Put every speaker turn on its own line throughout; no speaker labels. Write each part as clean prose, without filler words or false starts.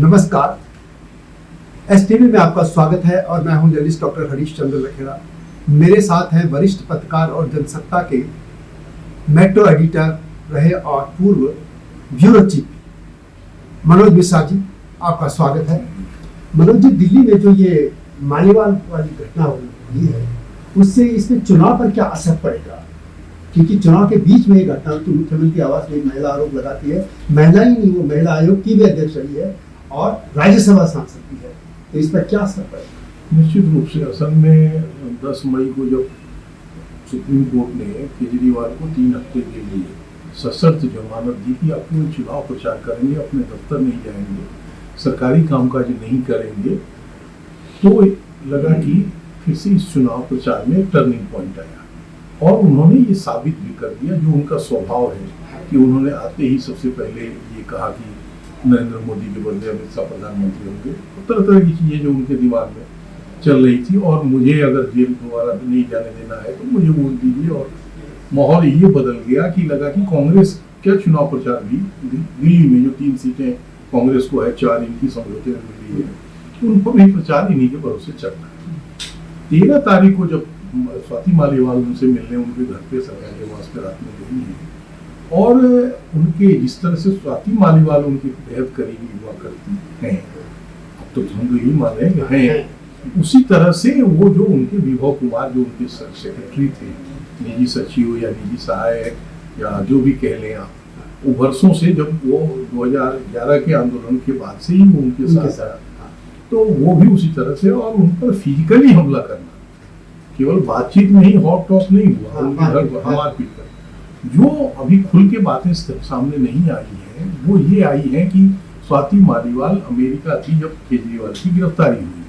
नमस्कार, एसटीवी में आपका स्वागत है और मैं हूं जर्नलिस्ट डॉक्टर हरीश चंद्र लखेड़ा। मेरे साथ हैं वरिष्ठ पत्रकार और जनसत्ता के मेट्रो एडिटर रहे और पूर्व ब्यूरो चीफ मनोज मिश्रा जी, आपका स्वागत है। मनोज जी, दिल्ली में जो ये मालीवाल वाली घटना हुई है, उससे इसमें चुनाव पर क्या असर पड़ेगा? क्योंकि चुनाव के बीच में ये घटना, तो मुख्यमंत्री आवास में एक महिला आरोप लगाती है, महिला ही नहीं, वो महिला आयोग की भी अध्यक्ष रही है और राज्यसभा सांसद भी है, तो इस पर क्या असर पड़ेगा?
निश्चित रूप से असल में 10 मई को जब सुप्रीम कोर्ट ने केजरीवाल को 3 हफ्ते के लिए सशर्त जमानत दी कि अपने चुनाव प्रचार करेंगे, अपने दफ्तर नहीं जाएंगे, सरकारी कामकाज नहीं करेंगे, तो लगा कि फिर से इस चुनाव प्रचार में टर्निंग पॉइंट आया और उन्होंने ये साबित भी कर दिया, जो उनका स्वभाव है कि उन्होंने आते ही सबसे पहले ये कहा कि नरेंद्र मोदी के बदले अमित शाह प्रधानमंत्री होंगे। तरह तरह की चीजें जो उनके दिमाग में चल रही थी, और मुझे अगर जेल दोबारा नहीं जाने देना है तो मुझे वोट दीजिए। और माहौल ये बदल गया कि लगा कि कांग्रेस क्या चुनाव प्रचार भी दिल्ली में जो 3 सीटें कांग्रेस को है, 4 इनकी समझौते में मिली है, उन पर भी प्रचार इन्हीं के भरोसे चल रहा है। 13 तारीख को जब स्वाति मालीवाल उनसे मिलने उनके घर पे सरकारी आवास पे रात में गई है और उनके जिस तरह से स्वाति मालीवाल उनकी बेहद करीबी हुआ करती हैं, अब तो हम यही माने हैं, उसी तरह से वो जो उनके विभव कुमार जो उनके सेक्रेटरी थे, निजी सचिव या निजी सहायक या जो भी कह लें आप, वो वर्षों से, जब वो 2011 के आंदोलन के बाद से ही वो उनके साथ आया, तो वो भी उसी तरह से, और उन पर फिजिकली हमला करना, केवल बातचीत में ही हॉट टॉक नहीं हुआ, उनके घर पर मारपीट कर। जो अभी खुल के बातें सामने नहीं आई है वो ये आई है कि स्वाति मालीवाल अमेरिका थी जब केजरीवाल की गिरफ्तारी हुई,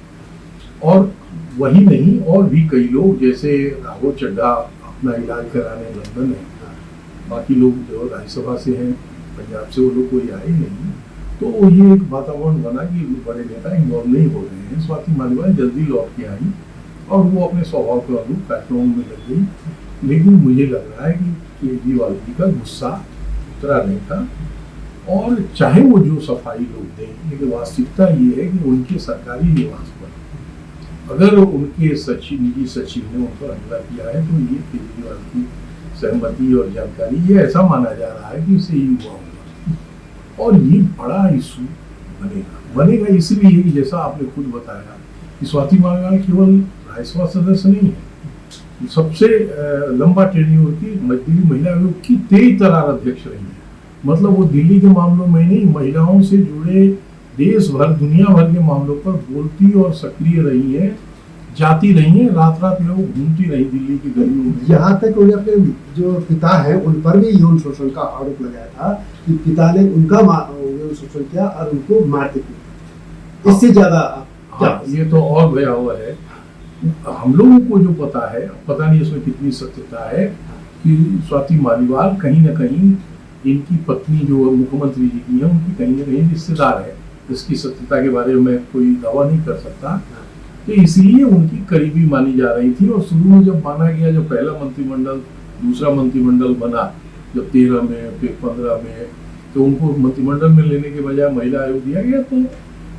और वही नहीं और भी कई लोग, जैसे राघव चड्ढा अपना इलाज कराने लंदन है, बाकी लोग जो राज्यसभा से हैं, पंजाब से, वो लोग कोई आए नहीं, तो ये एक वातावरण बना कि बड़े नेता इन्वॉल्व नहीं हो रहे हैं। स्वाति मालीवाल जल्दी लौट के आई और वो अपने स्वभाव के अनुरूप कार्यक्रमों में लग गई, लेकिन मुझे लग रहा है कि केजरीवाल जी का गुस्सा उतरा नहीं था, और चाहे वो जो सफाई लोग दें, लेकिन वास्तविकता ये है कि उनके सरकारी निवास पर अगर उनके सचिव, निजी सचिव ने उन पर हमला किया है, तो ये केजरीवाल की सहमति और जानकारी, ये ऐसा माना जा रहा है कि इससे ही हुआ होगा, और ये बड़ा इशू बनेगा इसलिए कि जैसा आपने खुद बताया कि स्वाति मालीवाल केवल राज्यसभा सदस्य नहीं है, सबसे लंबा टेन्योर की दिल्ली महिला आयोग की 23 तरार अध्यक्ष रही है। मतलब वो दिल्ली के मामलों में नहीं, महिलाओं से जुड़े देश भर, दुनिया भर के मामलों पर बोलती और सक्रिय रही है, जाती रही है, रात रात में वो घूमती रही दिल्ली की गलियों में।
यहाँ तक उन्हें अपने जो पिता है उन पर भी यौन शोषण का आरोप लगाया था कि पिता ने उनका यौन शोषण किया और उनको मार दिया। इससे ज्यादा
हाँ, ये तो और भयावह है। हम लोगों को जो पता है, पता नहीं इसमें कितनी सत्यता है, कि स्वाति मालीवाल कहीं ना कहीं इनकी पत्नी जो मुख्यमंत्री जी की है, उनकी कहीं ना कहीं रिश्तेदार है। इसकी सत्यता के बारे में मैं कोई दावा नहीं कर सकता, तो इसलिए उनकी करीबी मानी जा रही थी। और शुरू में जब माना गया, जब पहला मंत्रिमंडल, दूसरा मंत्रिमंडल बना, जब 13 में, फिर 15 में, तो उनको मंत्रिमंडल में लेने के बजाय महिला आयोग दिया गया। तो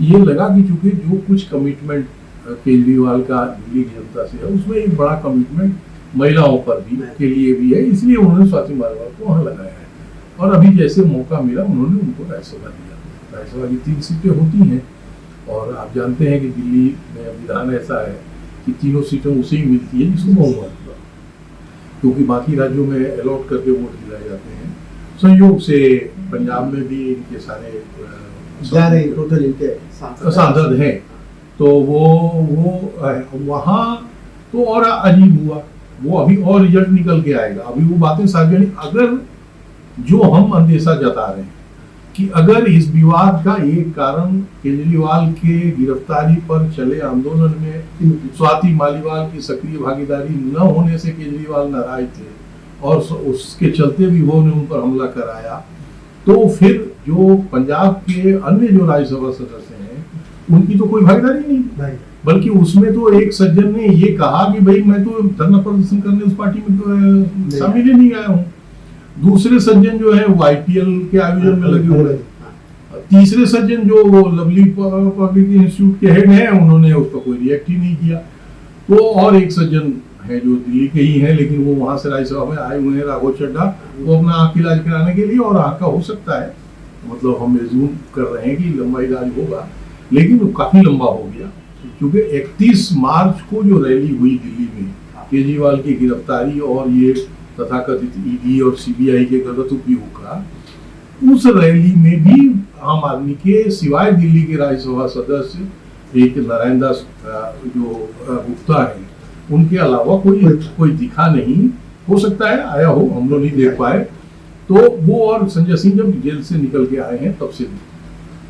ये लगा कि चूंकि जो कुछ कमिटमेंट केजरीवाल का दिल्ली की जनता से है, उसमें एक बड़ा कमिटमेंट महिलाओं पर भी के लिए भी है, इसलिए उन्होंने स्वाति मालीवाल को वहाँ लगाया है। और अभी जैसे मौका मिला, उन्होंने उनको राज्यसभा दिया। राज्यसभा की 3 सीटें होती हैं, और आप जानते हैं कि दिल्ली में विधान ऐसा है कि 3 सीटें उसे ही मिलती है जिसको बहुमत हुआ, क्योंकि बाकी राज्यों में अलॉट करके वोट दिलाए जाते हैं। संयोग से पंजाब में भी इनके सारे
टोटल इनके
सांसद हैं, तो वो वहाँ तो और अजीब हुआ। वो अभी और रिजल्ट निकल के आएगा, अभी वो बातें सार्वजनिक, अगर जो हम अंदेशा जता रहे हैं कि अगर इस विवाद का एक कारण केजरीवाल के गिरफ्तारी पर चले आंदोलन में स्वाति मालीवाल की सक्रिय भागीदारी न होने से केजरीवाल नाराज थे और उसके चलते भी वो ने उन पर हमला कराया, तो फिर जो पंजाब के अन्य जो राज्यसभा सदस्य हैं उनकी तो कोई भागीदारी नहीं, बल्कि उसमें तो एक सज्जन ने ये कहा कि भाई मैं तो धरना प्रदर्शन करने उस पार्टी में तो शामिल ही नहीं आया हूँ। दूसरे सज्जन जो है वो IPL के आयोजन में लगे हुए हैं। तीसरे सज्जन जो वो लवली पब्लिक इंस्टीट्यूट के हेड हैं, उन्होंने उस पर कोई रिएक्ट ही नहीं किया। तो और एक सज्जन है जो दिल्ली के ही हैं, लेकिन वो वहां से राज्यसभा में आए हुए हैं, राघव चड्ढा, वो अपना आंख का इलाज कराने के लिए, और आंख का हो सकता है, मतलब हम एज्यूम कर रहे हैं कि लंबा इलाज होगा, लेकिन वो काफी लंबा हो गया, क्योंकि 31 मार्च को जो रैली हुई दिल्ली में केजरीवाल की गिरफ्तारी और ये तथाकथित ईडी और सीबीआई के गलत उपयोग का, उस रैली में भी आम आदमी के सिवाय दिल्ली के राज्यसभा सदस्य एक नारायण दास जो गुप्ता है, उनके अलावा कोई दिखा नहीं। हो सकता है आया हो, हम लोग नहीं देख पाए। तो वो और संजय सिंह जब जेल से निकल के आए हैं तब से,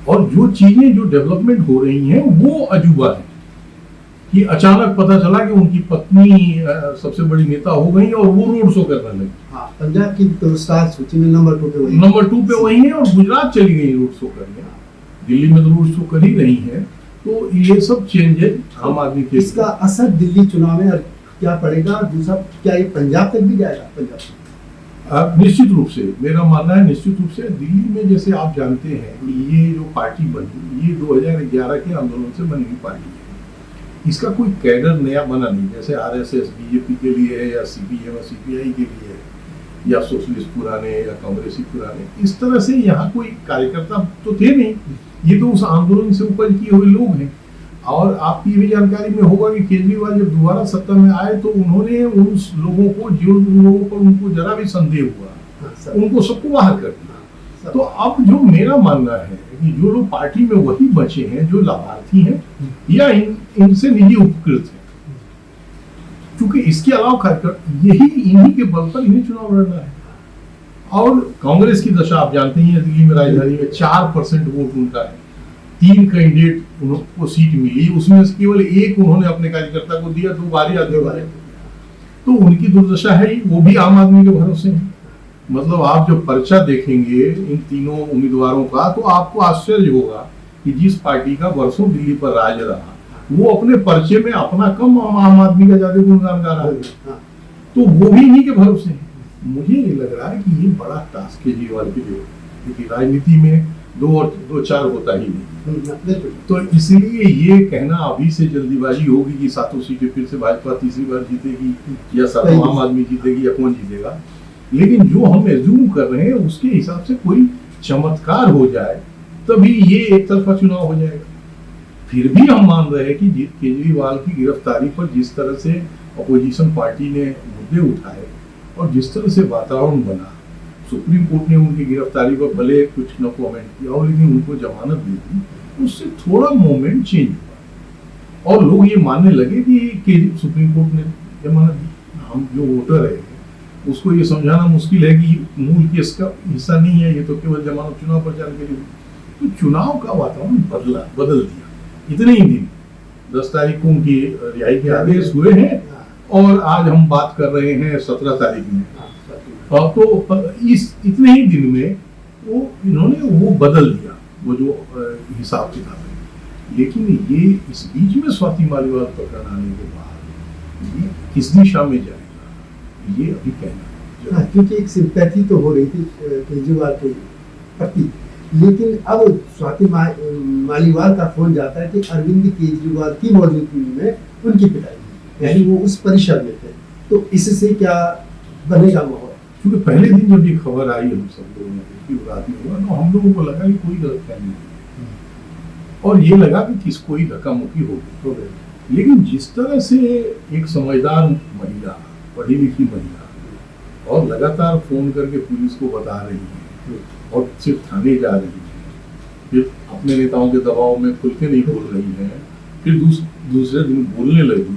और जो चीजें जो डेवलपमेंट हो रही हैं वो अजूबा है कि अचानक पता चला कि उनकी पत्नी सबसे बड़ी नेता हो गई और वो रोड शो करने लगी।
हाँ, पंजाब की तो स्टार सूची में नंबर 2 पे
वही है, और गुजरात चली गई रोड शो करने। दिल्ली में तो रोड शो कर ही रही है। तो ये सब चेंजेस आम आदमी के,
इसका असर दिल्ली चुनाव में क्या पड़ेगा? दूसरा, क्या ये पंजाब तक भी जाएगा? पंजाब
निश्चित रूप से मेरा मानना है, निश्चित रूप से दिल्ली में, जैसे आप जानते हैं कि ये जो पार्टी बनी, ये 2011 के आंदोलन से बनी हुई पार्टी है। इसका कोई कैडर नया बना नहीं, जैसे आरएसएस बीजेपी के लिए है, या सीपीएम और सीपीआई के लिए है, या सोशलिस्ट पुराने या कांग्रेसी पुराने। इस तरह से यहाँ कोई कार्यकर्ता तो थे नहीं, ये तो उस आंदोलन से उपज किए हुए लोग हैं। और आपकी भी जानकारी में होगा कि केजरीवाल जब दोबारा सत्ता में आए तो उन्होंने उन लोगों को, जो लोगों पर उनको जरा भी संदेह हुआ, उनको सबको बाहर कर दिया। तो अब जो मेरा मानना है कि जो लोग पार्टी में वही बचे हैं जो लाभार्थी हैं या इनसे निजी उपकृत हैं, क्योंकि इसके अलावा यही इन्हीं के बल पर इन्हें चुनाव लड़ना है। और कांग्रेस की दशा आप जानते ही हैं, दिल्ली में राजधानी में 4% वोट उनका है, 3 कैंडिडेट उनको सीट मिली, उसमें से केवल एक उन्होंने अपने कार्यकर्ता को दिया, 2 बारी आगे बढ़े। तो उनकी दुर्दशा है, वो भी आम आदमी के भरोसे है। मतलब आप जब पर्चा देखेंगे इन तीनों उम्मीदवारों का, तो आपको आश्चर्य होगा कि जिस पार्टी का वर्षों दिल्ली पर राज रहा, वो अपने पर्चे में अपना कम आम आदमी का ज्यादा गुणगान गा रहा है। तो वो भी इन्हीं के भरोसे है। मुझे ये लग रहा है कि ये बड़ा टास्क केजरीवाल के लिए, क्योंकि राजनीति में 2-4 होता ही नहीं। तो इसलिए ये कहना अभी से जल्दीबाजी होगी कि 7 सीटें फिर से भाजपा तीसरी बार जीतेगी, या 7 आम आदमी जीतेगी, या कौन जीतेगा। लेकिन जो हम एज्यूम कर रहे हैं उसके हिसाब से कोई चमत्कार हो जाए तभी ये एक तरफा चुनाव हो जाएगा। फिर भी हम मान रहे हैं कि केजरीवाल की गिरफ्तारी पर जिस तरह से अपोजिशन पार्टी ने मुद्दे उठाए और जिस तरह से वातावरण बना, सुप्रीम कोर्ट ने उनकी गिरफ्तारी पर भले कुछ न कमेंट किया हो, लेकिन उनको जमानत दे दी, उससे थोड़ा मोमेंट चेंज हुआ और लोग ये मानने लगे कि सुप्रीम कोर्ट ने जमानत दी। हम जो वोटर है उसको ये समझाना मुश्किल है कि मूल केस का हिस्सा नहीं है, ये तो केवल जमानत चुनाव प्रचार के लिए। तो चुनाव का वातावरण बदल दिया। इतने ही दिन 10 तारीख को उनकी रिहाई के आदेश हुए हैं और आज हम बात कर रहे हैं 17 तारीख में। तो इस इतने ही दिन में इन्होंने वो बदल दिया, वो जो हिसाब किताब है। लेकिन ये इस बीच में स्वाति मालीवाल प्रकरण आने के बाद ये किस दिशा में जाएगा ये अभी कहना,
क्योंकि एक सिंपैथी तो हो रही थी केजरीवाल के प्रति, लेकिन अब स्वाति मालीवाल का फोन जाता है कि अरविंद केजरीवाल की मौजूदगी में उनकी पिटाई, यानी वो उस परिषद में थे। तो इससे क्या बनेगा माहौल?
क्योंकि पहले दिन जब ये खबर आई हम सब लोगों ने रात में हुआ, तो हम लोगों को लगा कि कोई गलतफहमी नहीं और ये लगा कि कोई धक्का मुक्की हो गई। लेकिन जिस तरह से एक समझदार महिला, पढ़ी लिखी महिला, और लगातार फोन करके पुलिस को बता रही है और सिर्फ थाने जा रही है, फिर अपने नेताओं के दबाव में खुल के नहीं बोल रही है, फिर दूसरे दिन बोलने लगी,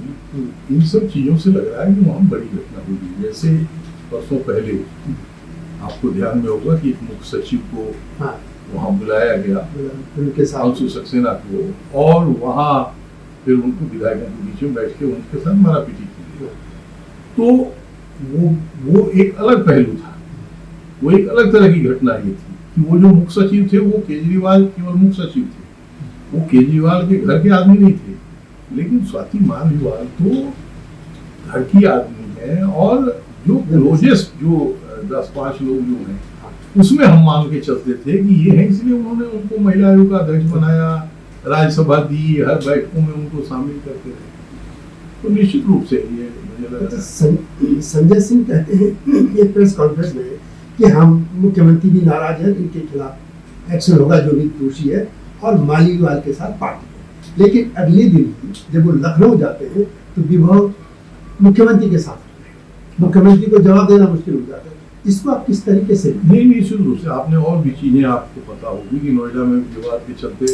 इन सब चीजों से लग रहा है कि वहाँ बड़ी घटना हुई। जैसे परसों पहले आपको ध्यान में होगा कि एक मुख्य सचिव को वहाँ बुलाया गया
उनके साथ
सक्सेना को, और वहाँ फिर उनको विधायकों के बीच में बैठ के उनके साथ मारापीटी की। तो वो एक अलग पहलू था, वो एक अलग तरह की घटना ये थी कि वो जो मुख्य सचिव थे वो केजरीवाल केवल मुख्य सचिव थे, वो केजरीवाल के घर के आदमी नहीं थे। लेकिन स्वाति मालीवाल तो घर की आदमी है, और जो क्लोजेस्ट जो 10-5 लोग जो हैं उसमें हम मान के चलते थे कि ये है, इसलिए उन्होंने उनको महिला आयोग का अध्यक्ष बनाया, राज्यसभा दी, हर बैठकों में उनको शामिल करते थे। तो निश्चित रूप से ये मुझे लग रहा है।
संजय सिंह कहते हैं एक प्रेस कॉन्फ्रेंस में कि हम मुख्यमंत्री भी नाराज है, इनके खिलाफ एक्शन होगा जो भी दोषी है, और मालीवाल के साथ पार्टी है। लेकिन अगले दिन जब वो लखनऊ जाते हैं तो विभव मुख्यमंत्री के साथ होते हैं। मुख्यमंत्री को जवाब देना मुश्किल हो जाता है। इसको आप किस तरीके से?
नहीं, निश्चित रूप से आपने और भी चीजें आपको पता होगी कि नोएडा में विवाद के चलते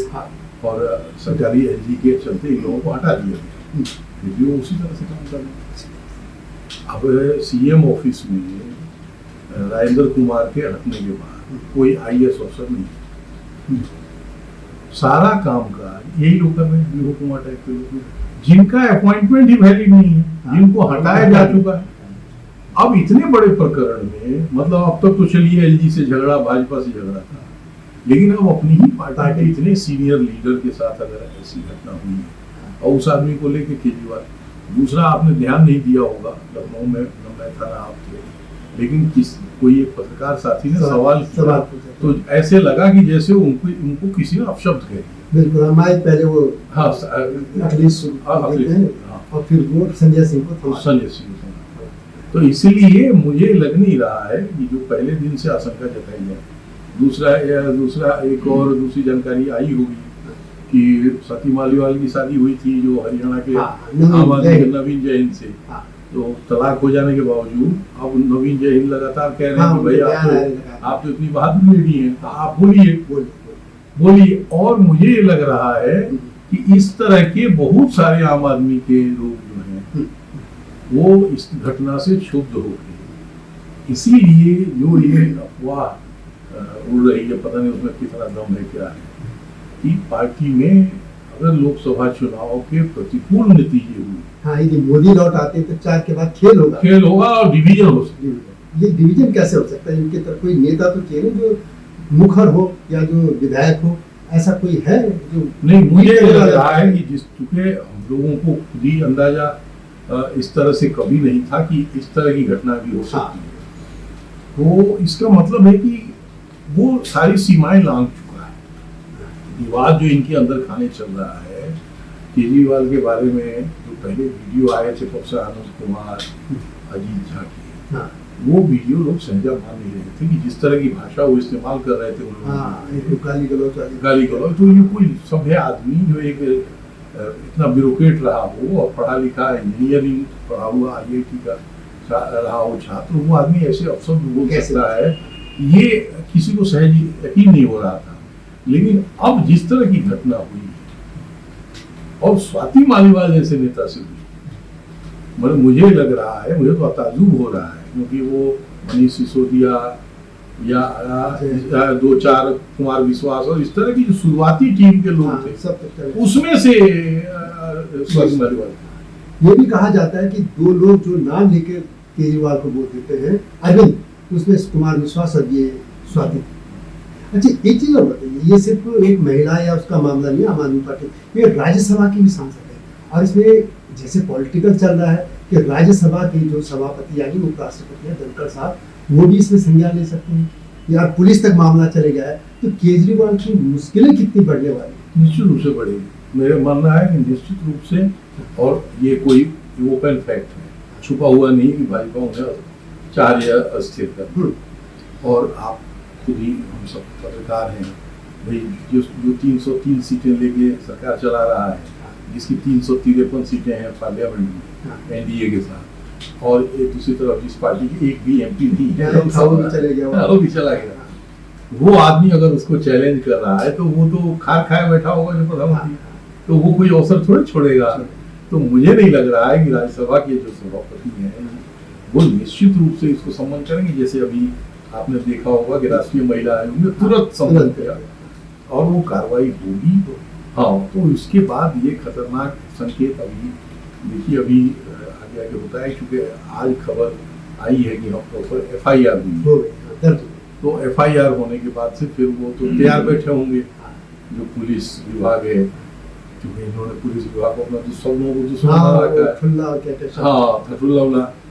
और सरकारी एलजी के चलते इन लोगों को हटा दिया गया, क्योंकि वो उसी तरह से काम कर रहे। अब सीएम ऑफिस में राजेंद्र कुमार के हटने के बाद कोई आईएएस अफसर नहीं, सारा काम काज यही लोग कर रहे हैं, विभव कुमार टाइप के लोग, जिनका अपॉइंटमेंट ही वैलिड नहीं है, जिनको हटाया जा चुका है। अब इतने बड़े प्रकरण में, मतलब अब तक तो चलिए एलजी से झगड़ा, भाजपा से झगड़ा था, लेकिन अब अपनी ही पार्टी के इतने सीनियर लीडर के साथ अगर ऐसी घटना हुई है और उस आदमी को लेकर केजरीवाल, दूसरा आपने ध्यान नहीं दिया होगा, लखनऊ में मैं था ना आप थे, लेकिन कोई एक पत्रकार साथी ने सवाल किया तो ऐसे लगा कि जैसे उनको किसी ने अपशब्द कह दिया।
बिल्कुल, हमारे पहले वो और फिर वो संजय सिंह को
तो इसीलिए मुझे लग नहीं रहा है कि जो पहले दिन से आशंका जताई जाए। दूसरा एक और दूसरी जानकारी आई होगी कि सती मालीवाल की शादी हुई थी जो हरियाणा के आम आदमी नवीन जैन से, तो तलाक हो जाने के बावजूद अब नवीन जैन लगातार कह रहे हैं कि भाई आप तो इतनी बहादुर लेडी हैं, आप बोलिए। और मुझे लग रहा है कि इस तरह के बहुत सारे आम आदमी के लोग जो हैं वो इस घटना से क्षुब्ध हो गए, इसीलिए जो ये अफवाह उड़ रही है, पता नहीं उसमें कितना दम है क्या है, कि पार्टी में अगर लोकसभा चुनाव के प्रतिकूल नतीजे हुए,
हाँ, यदि मोदी लौट आते तो 4 के बाद खेल होगा
और डिवीजन हो सकता।
ये डिवीजन कैसे हो सकता है? इनके तरफ कोई नेता तो चाहिए जो मुखर हो या जो विधायक हो, ऐसा कोई है जो? नहीं,
मुझे लग रहा है कि जिस चूंकि हम लोगों को खुद ही अंदाजा इस तरह से कभी नहीं था कि इस तरह की घटना भी हो सकती है, तो इसका मतलब है कि वो सारी सीमाएं लांघ चुका है। विवाद जो इनके अंदर खाने चल रहा है, केजरीवाल के बारे में जो पहले वीडियो आए थे प्रोफेसर आनंद कुमार, अजीत झा की, वो वीडियो लोग सहजा मान नहीं रहे थे कि जिस तरह की भाषा वो इस्तेमाल कर रहे थे उन गाली गलौज। तो ये कोई सभ्य आदमी जो एक इतना ब्यूरोक्रेट रहा हो और पढ़ा लिखा इंजीनियरिंग पढ़ा हुआ IIT का रहा हो छात्र, वो आदमी ऐसे अफसर बोल सकता है, ये किसी को सहज यकीन नहीं हो रहा था। लेकिन अब जिस तरह की घटना हुई और स्वाति मालीवाल जैसे नेता से हुई, मतलब मुझे लग रहा है, मुझे तो ताज्जुब हो रहा है, क्योंकि वो मनीष सिसोदिया या 2-4 कुमार विश्वास और इस तरह की जो शुरुआती टीम के लोग थे, उसमें से स्वाति मालीवाल।
ये भी कहा जाता है कि 2 लोग जो नाम लेकर केजरीवाल को वोट देते हैं, अरविंद, उसमें कुमार विश्वास और ये स्वाति। अच्छा, एक चीज और बताइए, ये सिर्फ एक महिला या उसका मामला नहीं है, आम आदमी पार्टी, ये राज्यसभा की भी सांसद है, और इसमें जैसे पॉलिटिकल चल रहा है कि राज्यसभा के जो सभापति यानी उपराष्ट्रपति है धनखड़ साहब, वो भी इसमें संज्ञान ले सकते हैं, या पुलिस तक मामला चले गया है, तो केजरीवाल की मुश्किलें कितनी बढ़ने वाली?
निश्चित रूप से बढ़ेगी। मेरा मानना है कि निश्चित रूप से, और ये कोई ओपन फैक्ट है, छुपा हुआ नहीं कि भाजपा उन्हें चार्ज अस्थिर कर। और आप खुद ही, हम सब पत्रकार हैं भाई, जो 303 सीटें लेके सरकार चला रहा है, जिसकी 353 सीटें हैं पार्लियामेंट में एनडीए के साथ, और एक दूसरी तरफ जिस पार्टी की एक भी MP नहीं है, वो भी चला गया, वो आदमी अगर उसको चैलेंज कर रहा है तो वो तो खार खाया बैठा होगा जो प्रधानमंत्री, तो वो कोई अवसर थोड़े छोड़ेगा। तो मुझे नहीं लग रहा है कि राज्यसभा के जो सभापति हैं वो निश्चित रूप से इसको सम्मान करेंगे। जैसे अभी आपने देखा होगा कि राष्ट्रीय महिला आयोग ने तुरंत सम्मान किया और वो कार्रवाई होगी। हाँ, तो इसके बाद ये खतरनाक संकेत अभी देखिए, अभी आगे आगे होता है, क्योंकि आज खबर आई है कि हम प्रॉपर FIR हुई, तो FIR होने के बाद से फिर वो तो तैयार बैठे होंगे जो पुलिस विभाग है, क्योंकि इन्होंने पुलिस विभाग को अपना दुश्मनों को दुश्मन, हाँ,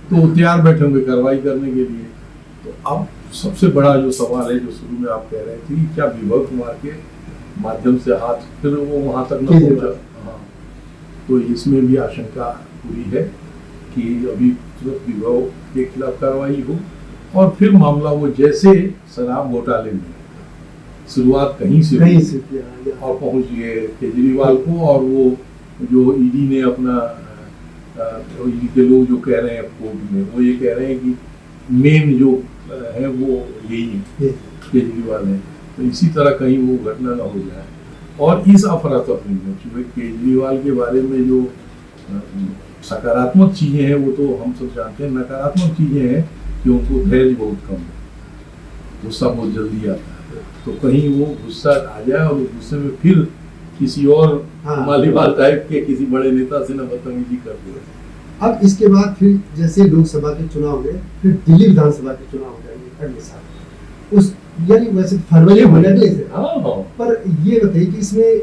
तो तैयार बैठे होंगे कार्रवाई करने के लिए। तो अब सबसे बड़ा जो सवाल है, जो शुरू में आप कह रहे थे, क्या विभव कुमार के माध्यम से हाथ फिर वो वहां तक न पहुंचा। हाँ, तो इसमें भी आशंका पूरी है कि अभी तुरंत विभव के खिलाफ कार्रवाई हो और फिर मामला वो जैसे शराब घोटाले में शुरुआत कहीं से
किया
और पहुंच गए केजरीवाल को, और वो जो ईडी ने अपना ईडी के लोग जो कह रहे हैं कोर्ट में, वो ये कह रहे हैं कि मेन जो है वो यही है, केजरीवाल है। तो इसी तरह कहीं वो घटना ना हो जाए। और इस अफरा तफरी में चूंकि केजरीवाल के बारे में जो सकारात्मक चीजें हैं वो तो हम सब जानते हैं, नकारात्मक चीजें हैं कि उनको धैर्य बहुत कम है, गुस्सा बहुत जल्दी आता है। तो कहीं वो गुस्सा आ जाए और गुस्से में फिर किसी और मालीवाल टाइप के किसी बड़े नेता से न बदतमीजी कर दे।
अब इसके बाद फिर जैसे लोकसभा के चुनाव गए, फिर दिल्ली विधानसभा के चुनाव हो जाएंगे अगले साल, उस यानी वैसे फरवरी में अगले से। पर ये बताइए कि इसमें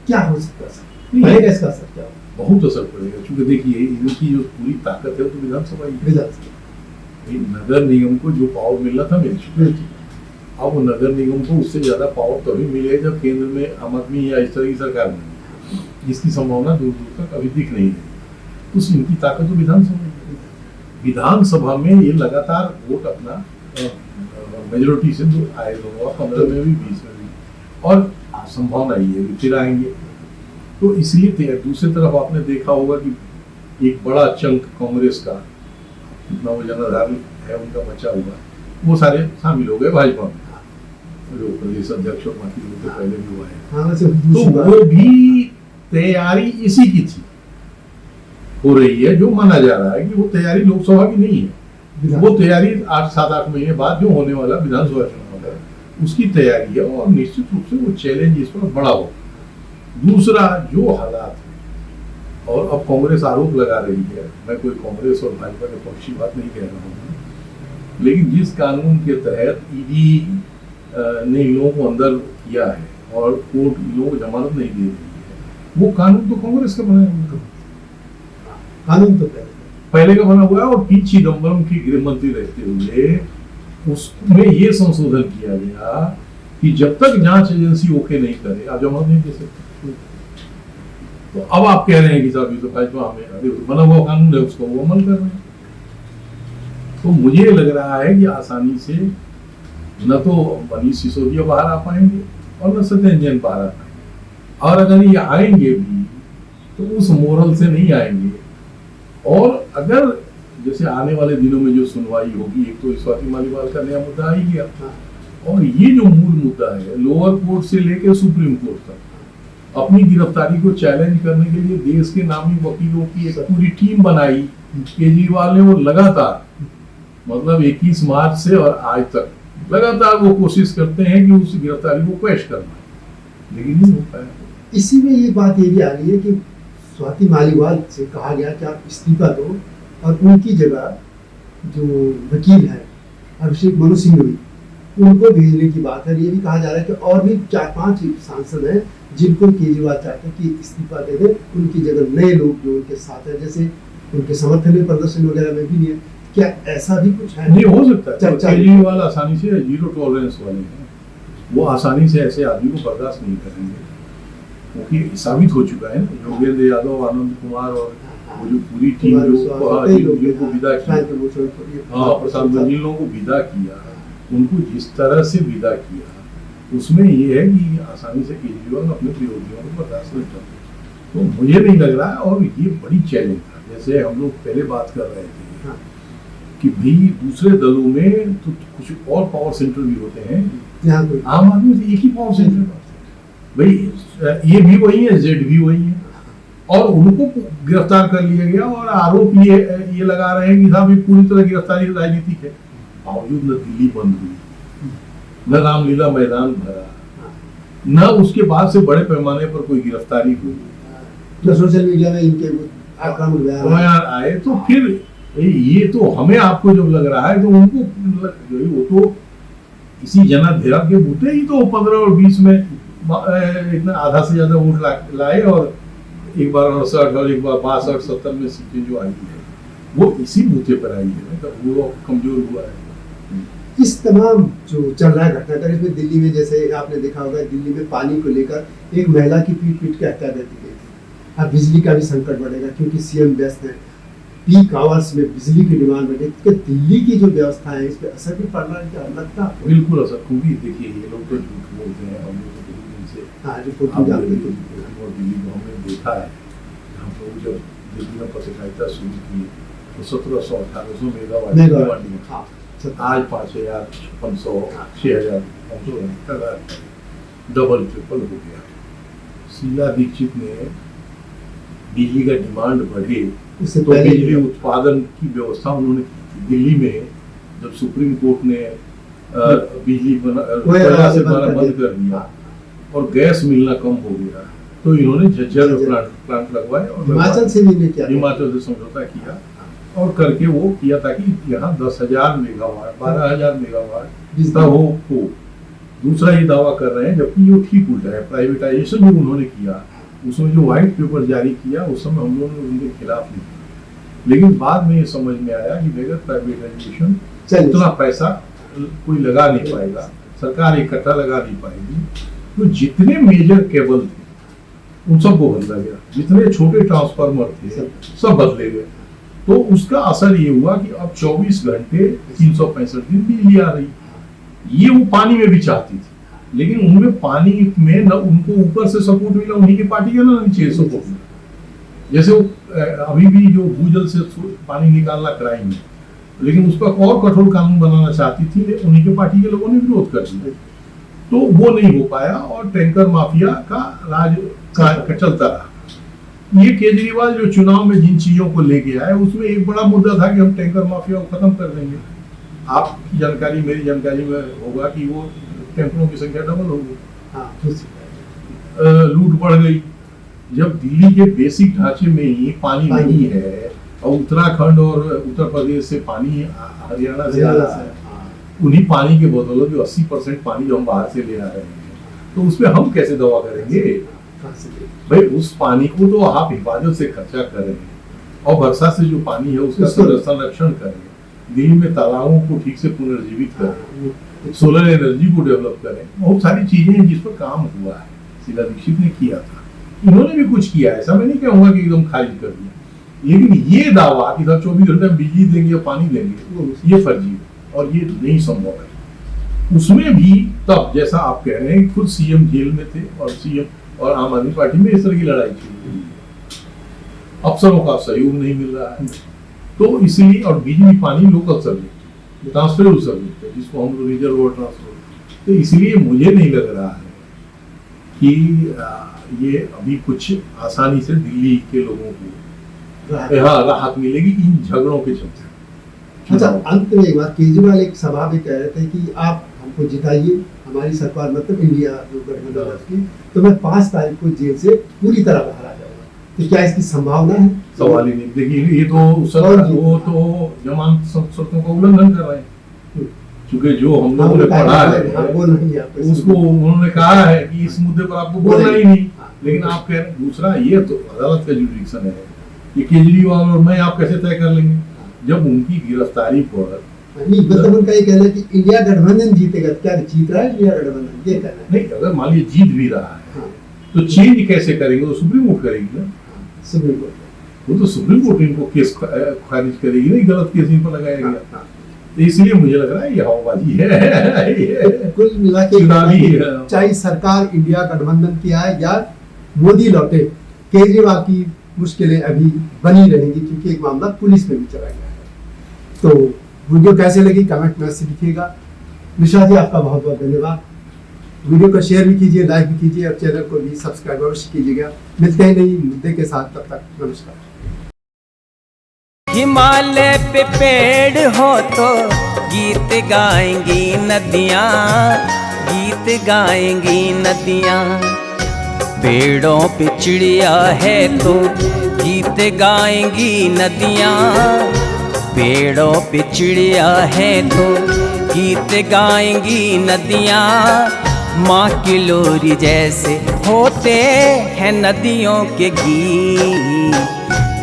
क्या हो सकता है, पड़ेगा इसका असर क्या?
बहुत असर पड़ेगा, क्योंकि देखिए इनकी जो पूरी ताकत है वो तो विधानसभा ही, नगर निगम को जो पावर मिलना था मिल चुका, अब वो नगर निगम को उससे ज्यादा पावर तभी मिलेगा जब केंद्र में आम आदमी या इस तरह की सरकार बनेगी, जिसकी संभावना दूर दूर तक अभी दिख नहीं है। तो इनकी ताकत तो विधानसभा में ये लगातार वोट अपना मेजोरिटी से आए लोग, 15 में भी 20 में भी, और संभावना ये है कि फिर आएंगे। तो इसलिए दूसरी तरफ आपने देखा होगा कि एक बड़ा चंक कांग्रेस का जितना वो जनाधार है उनका बचा हुआ, वो सारे शामिल हो गए भाजपा में, जो प्रदेश अध्यक्ष और बाकी लोग तो पहले भी हुआ है। तो वो भी तैयारी इसी की थी, हो रही है, जो माना जा रहा है कि वो तैयारी लोकसभा की नहीं है, वो तैयारी 7-8 महीने बाद जो होने वाला विधानसभा चुनाव है उसकी तैयारी है, और निश्चित रूप से वो चैलेंज इस पर बड़ा हो। दूसरा जो हालात है, और अब कांग्रेस आरोप लगा रही है, मैं कोई कांग्रेस और भाजपा के पक्षी बात नहीं कह रहा हूँ, लेकिन जिस कानून के तहत ईडी ने इन लोगों को अंदर किया है और कोर्ट इन लोगों को जमानत नहीं दे रही है, वो कानून तो कांग्रेस का बनाया हुआ,
कानून तो
पहले का बना हुआ है। और पी चिदम्बरम की गृह मंत्री रहते हुए उसमें ये संशोधन किया गया कि जब तक जांच एजेंसी ओके नहीं करे आप जमानत नहीं दे सकते। तो अब आप कह रहे हैं कि साहब ये तो भाजपा में अभी बना हुआ कानून है, उसको वो अमल कर रहे हैं। तो मुझे लग रहा है कि आसानी से न तो मनीष सिसोदिया बाहर आ पाएंगे और न सत्येंद्र जैन बाहर आ पाएंगे, और अगर ये आएंगे भी तो उस मोरल से नहीं आएंगे। और अगर जैसे आने वाले दिनों में जो सुनवाई होगी, एक तो स्वाति मालीवाल का नया मुद्दा आ ही गया, और ये जो मूल मुद्दा है लोअर कोर्ट से लेकर सुप्रीम कोर्ट तक अपनी गिरफ्तारी को चैलेंज करने के लिए देश के नामी वकीलों की एक पूरी टीम बनाई केजरीवाल ने, वो लगातार मतलब 21 मार्च से और आज तक लगातार वो कोशिश करते हैं कि उस गिरफ्तारी को क्वैश करना, लेकिन नहीं हो पाया।
इसी में ये बात ये भी आ रही है कि स्वाति मालीवाल से कहा गया कि आप इस्तीफा दो और उनकी जगह जो वकील है अभिषेक मनु सिंघवी उनको भेजने की बात है। ये भी कहा जा रहा है कि और भी 4-5 सांसद हैं जिनको केजरीवाल चाहते हैं कि इस्तीफा दे दें, उनकी जगह नए लोग जो उनके साथ हैं, जैसे उनके समर्थन में प्रदर्शन वगैरह में भी नहीं है। क्या ऐसा भी कुछ है?
नहीं हो सकता है। केजरीवाल आसानी से जीरो टॉलरेंस वाले हैं, वो आसानी से ऐसे आदमी को बर्दाश्त नहीं करेंगे, क्योंकि साबित हो चुका है ना, योगेंद्र यादव, आनंद कुमार और वो जो पूरी टीम जिनको विदा किया, हाँ प्रशांत जिन लोगों को विदा किया, उनको जिस तरह से विदा किया उसमें ये है कि आसानी से केजरीवाल अपने विरोधियों को बर्दाश्त नहीं करते। तो मुझे नहीं लग रहा है, और ये बड़ी चैलेंज था। जैसे हम लोग पहले बात कर रहे थे कि भाई दूसरे दलों में तो कुछ और पावर सेंटर भी होते हैं, आम आदमी से एक ही पावर सेंटर, भाई ये भी वही है, जेड भी वही है, और उनको गिरफ्तार कर लिया गया और आरोप ये लगा रहे हैं कि साहब ये पूरी तरह गिरफ्तारी राजनीतिक है। बावजूद न दिल्ली बंद हुई, न रामलीला मैदान भरा, न उसके बाद से बड़े पैमाने पर कोई गिरफ्तारी हुई,
तो सोशल मीडिया में इनके आक्रमण
आए। तो फिर ये तो हमें आपको जब लग रहा है तो उनको वो तो इसी जनाधार के बूते ही तो 15 और 20 में इतना आधा से ज्यादा वोट लाए, और एक बार 68 और एक बार 62, 70 में सीटें जो आई है वो इसी बूते पर आई है, तब वो कमजोर हुआ है।
इस तमाम जो चल रहा है घटनाक्रम, इसमें दिल्ली में जैसे आपने देखा होगा, दिल्ली में पानी को लेकर एक महिला की पीट के हत्या कर दी गई थी। अब बिजली का भी संकट बढ़ेगा क्योंकि सीएम व्यस्त है, पीक आवर्स में बिजली की डिमांड बढ़ेगी, तो दिल्ली की जो व्यवस्था है इस पर असर भी पड़ रहा है क्या लगता है?
बिल्कुल असर, क्योंकि देखिए ये लोग तो झूठ बोलते हैं, हम लोग तो दिल्ली से दिल्ली को हमने देखा है। हम लोग जब दिल्ली में पत्रकारिता शुरू की तो 1700-1800 मेगावाट, आज 5000, 5600, 6000 डबल ट्रिपल हो गया। शीला दीक्षित ने बिजली का डिमांड बढ़े तो बिजली उत्पादन की व्यवस्था उन्होंने की थी। दिल्ली में जब सुप्रीम कोर्ट ने बिजली कोयला से बंद कर दिया और गैस मिलना कम हो गया तो इन्होंने झज्जर में प्लांट लगवाए और
हिमाचल
से समझौता किया और करके वो किया ताकि यहाँ 10,000 मेगावाट 12,000 मेगावाट हो। दूसरा ये दावा कर रहे हैं, जबकि ये ठीक उल्टा है। प्राइवेटाइजेशन जो उन्होंने किया उसमें जो व्हाइट पेपर जारी किया उस समय हम लोगों ने उनके खिलाफ नहीं किया, लेकिन बाद में ये समझ में आया कि बगैर प्राइवेटाइजेशन उतना पैसा कोई लगा नहीं पाएगा, सरकार इकट्ठा लगा नहीं पाएगी। तो जितने मेजर केबल थे उन सबको बदला गया, जितने छोटे ट्रांसफार्मर थे सब बदले गए। तो उसका असर ये हुआ कि अब 24 घंटे 365 दिन बिजली आ रही। ये वो पानी में भी चाहती थी, लेकिन उनमें पानी में न उनको ऊपर से सपोर्ट मिला, उन्हीं की पार्टी का ना नीचे सपोर्ट मिला। जैसे वो अभी भी जो भूजल से पानी निकालना क्राइम है, लेकिन उस पर और कठोर कानून बनाना चाहती थी, उन्हीं के पार्टी के लोगों ने विरोध कर दिया, तो वो नहीं हो पाया और टैंकर माफिया का राज चलता रहा। ये केजरीवाल जो चुनाव में जिन चीजों को लेके आए उसमें एक बड़ा मुद्दा था कि हम टैंकर माफिया को खत्म कर देंगे। आपकी जानकारी मेरी जानकारी में होगा कि वो टैंकरों की संख्या डबल हो गई, लूट बढ़ गई। जब दिल्ली के बेसिक ढांचे में ही पानी नहीं है और उत्तराखंड और उत्तर प्रदेश से पानी हरियाणा से आ रहा है, उन्हीं पानी के बदौलत जो 80% पानी जो हम बाहर से ले आ रहे हैं, तो उसमें हम कैसे दवा करेंगे भाई? उस पानी को तो आप हिफाजत से खर्चा करें और वर्षा से जो पानी है उसका संरक्षण करें, दिल्ली में तालाबों को ठीक से पुनर्जीवित करें, सोलर एनर्जी को डेवलप करें। बहुत सारी चीजें हैं जिस पर काम हुआ है, शीला दीक्षित ने किया था, इन्होंने भी कुछ किया। ऐसा मैं नहीं कहूंगा कि एकदम खारिज कर दिया, लेकिन ये दावा कि 24 घंटे में बिजली देंगे या पानी देंगे, ये फर्जी है और ये नहीं संभव है। उसमें भी तब जैसा आप कह रहे हैं, खुद सीएम जेल में थे और सीएम और आम आदमी पार्टी में इस तरह की लड़ाई चल, अफसरों का सहयोग नहीं मिल रहा है, तो इसलिए। और बिजली पानी लोकल सब्जेक्ट, ट्रांसफरेबल सब्जेक्ट है जिसको हम लोग रिजर्व ट्रांसफर, तो इसलिए मुझे नहीं लग रहा है कि ये अभी कुछ आसानी से दिल्ली के लोगों को राहत मिलेगी इन झगड़ों के चलते।
अच्छा, अंत में एक बात, केजरीवाल एक सभा में कह रहे थे कि आप हमको जिताइए, हमारी सरकार मतलब इंडिया जो गठबंधन की, तो मैं 5 तारीख को जेल से पूरी तरह बाहर आ जाऊंगा। तो क्या इसकी संभावना है?
सवाल ही नहीं। देखिए ये तो वो तो जमानत शर्तों का उल्लंघन कर रहे हैं, क्योंकि जो हम लोगों ने पढ़ा है उसको उन्होंने कहा है कि इस मुद्दे पर आपको बोलना ही नहीं, लेकिन आप कह रहे हैं। दूसरा, ये तो अदालत का जुडिक्शन है, ये केजरीवाल और मैं आप कैसे तय कर लेंगे जब उनकी गिरफ्तारी पर
मतलब उनका ये कहना है कि इंडिया गठबंधन जीतेगा। क्या जीत रहा है इंडिया गठबंधन? ये कहना
नहीं, अगर मान लीजिए जीत भी रहा है तो चेंज कैसे करेंगे? तो सुप्रीम कोर्ट करेगी ना,
सुप्रीम कोर्ट।
वो तो सुप्रीम कोर्ट इनको केस खारिज करेगी, नहीं गलत केस इन पर लगाया गया। तो इसलिए मुझे लग रहा है ये हवाबाजी है।
कुल मिला के चाहे सरकार इंडिया गठबंधन की आए या मोदी लौटे, केजरीवाल की मुश्किलें अभी बनी रहेंगी, क्योंकि एक मामला पुलिस में भी चला गया है। तो वीडियो कैसे लगी कमेंट में से लिखिएगा। निशा जी, आपका बहुत बहुत धन्यवाद। वीडियो को शेयर भी कीजिए, लाइक भी कीजिए और चैनल को भी सब्सक्राइब अवश्य कीजिएगा। मिलते हैं नई मुद्दे के साथ, तब तक नमस्कार।
हिमालय पे पेड़ हो तो गीत गाएंगी नदियाँ, गीत गाएंगी नदियाँ। पेड़ों पे चिड़िया है तो गीत गाएंगी नदियाँ, पेड़ों पे चिड़िया है तो गीत गाएंगी नदियाँ। माँ की लोरी जैसे होते हैं नदियों के गीत।